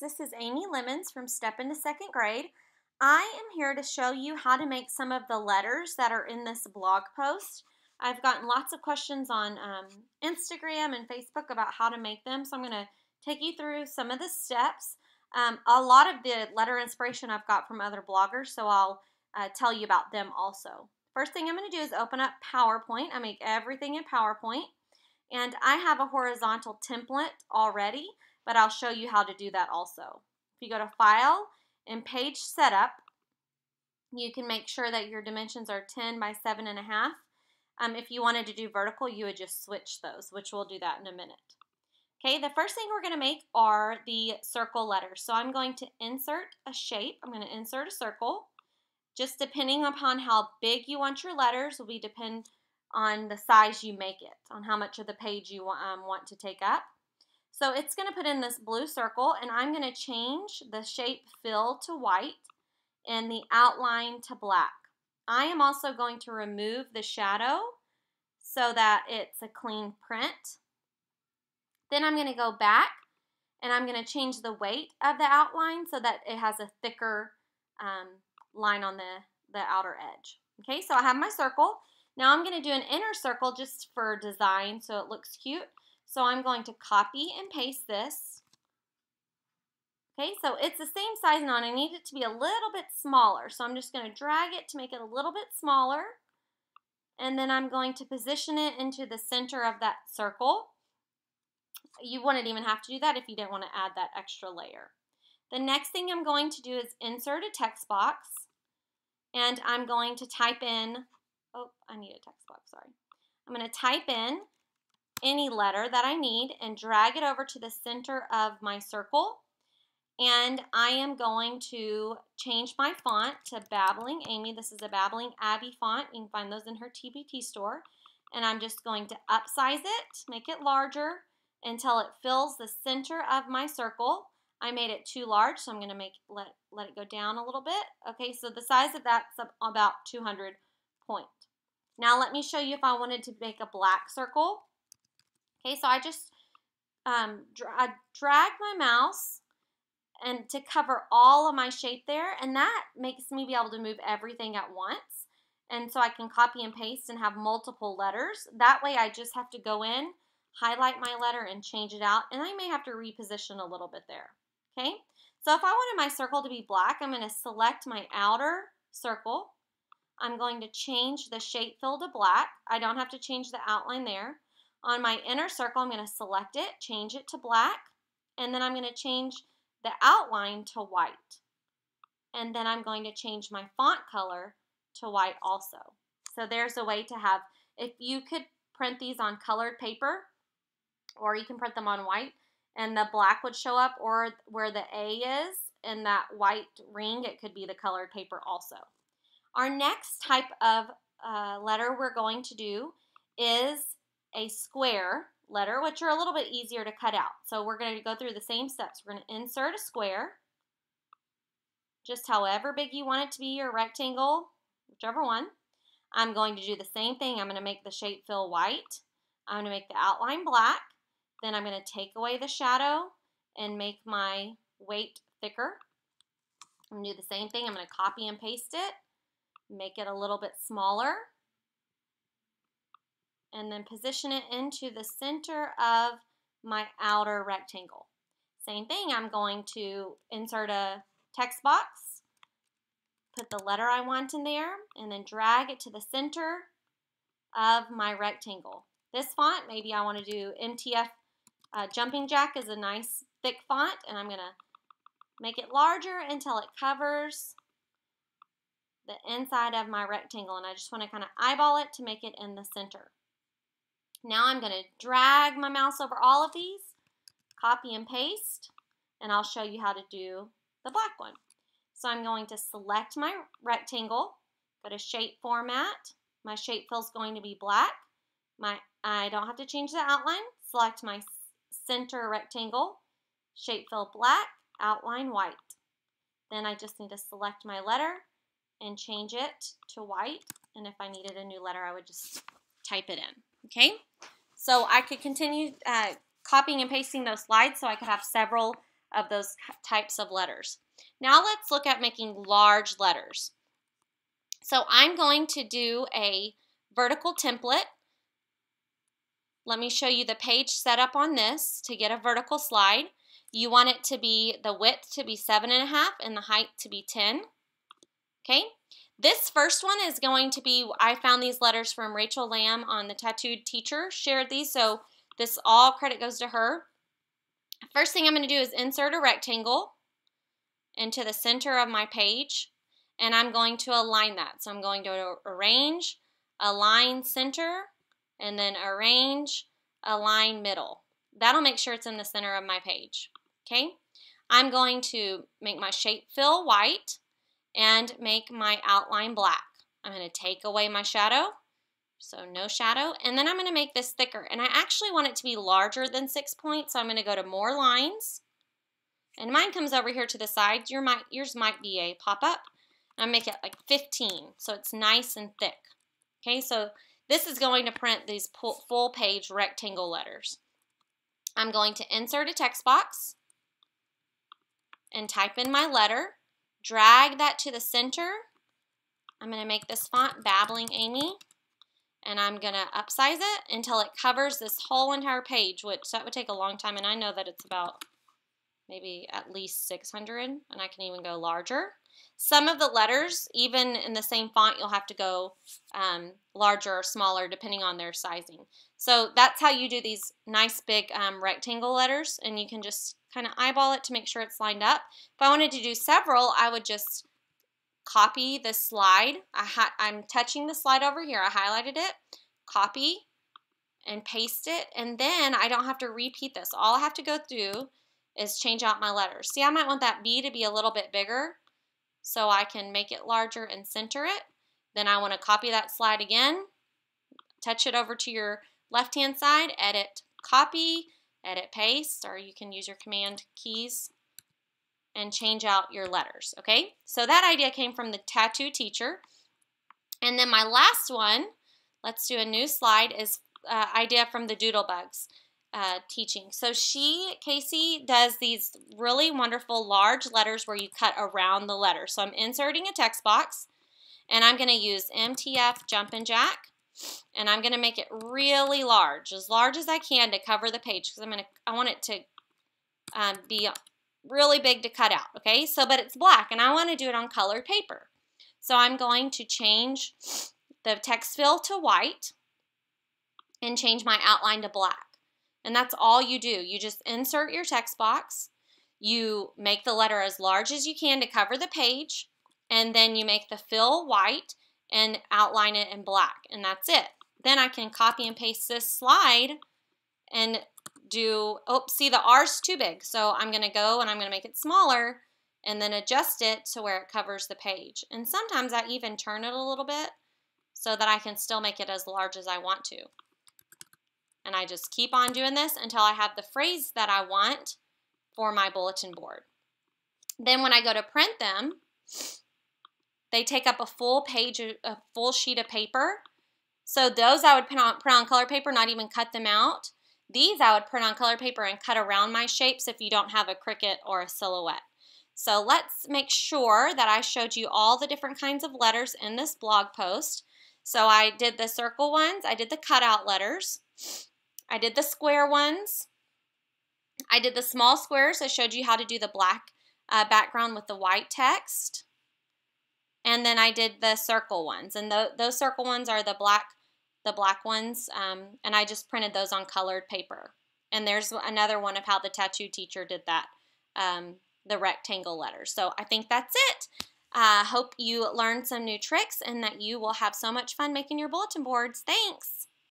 This is Amy Lemons from Step into Second Grade. I am here to show you how to make some of the letters that are in this blog post. I've gotten lots of questions on Instagram and Facebook about how to make them, so I'm going to take you through some of the steps. A lot of the letter inspiration I've got from other bloggers, so I'll tell you about them also. First thing I'm going to do is open up PowerPoint. I make everything in PowerPoint, and I have a horizontal template already, but I'll show you how to do that also. If you go to File and Page Setup, you can make sure that your dimensions are 10 by 7.5. If you wanted to do vertical, you would just switch those, which we'll do that in a minute. Okay, the first thing we're going to make are the circle letters. So I'm going to insert a shape. I'm going to insert a circle. Just depending upon how big you want your letters will depend on the size you make it, on how much of the page you want to take up. So it's going to put in this blue circle, and I'm going to change the shape fill to white and the outline to black. I am also going to remove the shadow so that it's a clean print. Then I'm going to go back and I'm going to change the weight of the outline so that it has a thicker line on the outer edge. Okay, so I have my circle. Now I'm going to do an inner circle just for design so it looks cute. So I'm going to copy and paste this. Okay, so it's the same size now and I need it to be a little bit smaller. So I'm just going to drag it to make it a little bit smaller. And then I'm going to position it into the center of that circle. You wouldn't even have to do that if you didn't want to add that extra layer. The next thing I'm going to do is insert a text box. And I'm going to type in, oh, I need a text box, sorry. I'm going to type in any letter that I need and drag it over to the center of my circle. And I am going to change my font to Babbling Amy. This is a Babbling Abby font. You can find those in her TpT Store. And I'm just going to upsize it, make it larger until it fills the center of my circle. I made it too large, so I'm going to let it go down a little bit. Okay, so the size of that's about 200 point. Now let me show you if I wanted to make a black circle. Okay, so I just drag my mouse and to cover all of my shape there, and that makes me be able to move everything at once. And so I can copy and paste and have multiple letters. That way I just have to go in, highlight my letter, and change it out. And I may have to reposition a little bit there. Okay, so if I wanted my circle to be black, I'm going to select my outer circle. I'm going to change the shape fill to black. I don't have to change the outline there. On my inner circle, I'm going to select it, change it to black, and then I'm going to change the outline to white. And then I'm going to change my font color to white also. So there's a way to have, if you could print these on colored paper, or you can print them on white, and the black would show up, or where the A is in that white ring, it could be the colored paper also. Our next type of letter we're going to do is a square letter, which are a little bit easier to cut out. So we're going to go through the same steps. We're going to insert a square, just however big you want it to be, or rectangle, whichever one. I'm going to do the same thing. I'm going to make the shape fill white. I'm going to make the outline black. Then I'm going to take away the shadow and make my weight thicker. I'm going to do the same thing. I'm going to copy and paste it, make it a little bit smaller, and then position it into the center of my outer rectangle. Same thing, I'm going to insert a text box, put the letter I want in there, and then drag it to the center of my rectangle. This font, maybe I want to do MTF Jumping Jack is a nice thick font, and I'm going to make it larger until it covers the inside of my rectangle, and I just want to kind of eyeball it to make it in the center. Now I'm going to drag my mouse over all of these, copy and paste, and I'll show you how to do the black one. So I'm going to select my rectangle, go to Shape Format. My shape fill is going to be black. I don't have to change the outline. Select my center rectangle, shape fill black, outline white. Then I just need to select my letter and change it to white. And if I needed a new letter, I would just type it in. Okay, so I could continue copying and pasting those slides so I could have several of those types of letters. Now let's look at making large letters. So I'm going to do a vertical template. Let me show you the page setup on this to get a vertical slide. You want it to be, the width to be 7.5 and the height to be 10. Okay, this first one is going to be, I found these letters from Rachel Lamb on the Tattooed Teacher, shared these, so this all credit goes to her. First thing I'm going to do is insert a rectangle into the center of my page, and I'm going to align that. So I'm going to arrange, align center, and then arrange, align middle. That'll make sure it's in the center of my page. Okay, I'm going to make my shape fill white and make my outline black. I'm going to take away my shadow, so no shadow, and then I'm going to make this thicker. And I actually want it to be larger than 6 points, so I'm going to go to more lines. And mine comes over here to the side. Yours might be a pop-up. I'll make it like 15, so it's nice and thick. Okay, so this is going to print these full page rectangle letters. I'm going to insert a text box and type in my letter, drag that to the center. I'm going to make this font Babbling Amy, and I'm going to upsize it until it covers this whole entire page, which that would take a long time, and I know that it's about maybe at least 600, and I can even go larger. Some of the letters, even in the same font, you'll have to go larger or smaller depending on their sizing. So that's how you do these nice big rectangle letters, and you can just kind of eyeball it to make sure it's lined up. If I wanted to do several, I would just copy the slide. I'm touching the slide over here. I highlighted it, copy, and paste it, and then I don't have to repeat this. All I have to go through is change out my letters. See, I might want that B to be a little bit bigger so I can make it larger and center it. Then I want to copy that slide again, touch it over to your left-hand side, edit, copy, edit, paste, or you can use your command keys and change out your letters, okay? So that idea came from the Tattoo Teacher. And then my last one, let's do a new slide, is idea from the Doodlebugs teaching. So Casey does these really wonderful large letters where you cut around the letter. So I'm inserting a text box, and I'm going to use MTF Jumpin' Jack, and I'm going to make it really large as I can to cover the page, because I want it to be really big to cut out, okay? So, but it's black, and I want to do it on colored paper. So I'm going to change the text fill to white and change my outline to black. And that's all you do. You just insert your text box, you make the letter as large as you can to cover the page, and then you make the fill white and outline it in black, and that's it. Then I can copy and paste this slide and do, see, the R's too big, so I'm going to go and I'm going to make it smaller and then adjust it to where it covers the page. And sometimes I even turn it a little bit so that I can still make it as large as I want to. And I just keep on doing this until I have the phrase that I want for my bulletin board. Then when I go to print them, they take up a full page, a full sheet of paper. So those I would print on color paper, not even cut them out. These I would print on color paper and cut around my shapes if you don't have a cricket or a silhouette. So let's make sure that I showed you all the different kinds of letters in this blog post. So I did the circle ones, I did the cutout letters, I did the square ones, I did the small squares. I showed you how to do the black background with the white text. And then I did the circle ones, and those circle ones are the black ones, and I just printed those on colored paper. And there's another one of how the Tattoo Teacher did that, the rectangle letters. So I think that's it. Hope you learned some new tricks and that you will have so much fun making your bulletin boards. Thanks!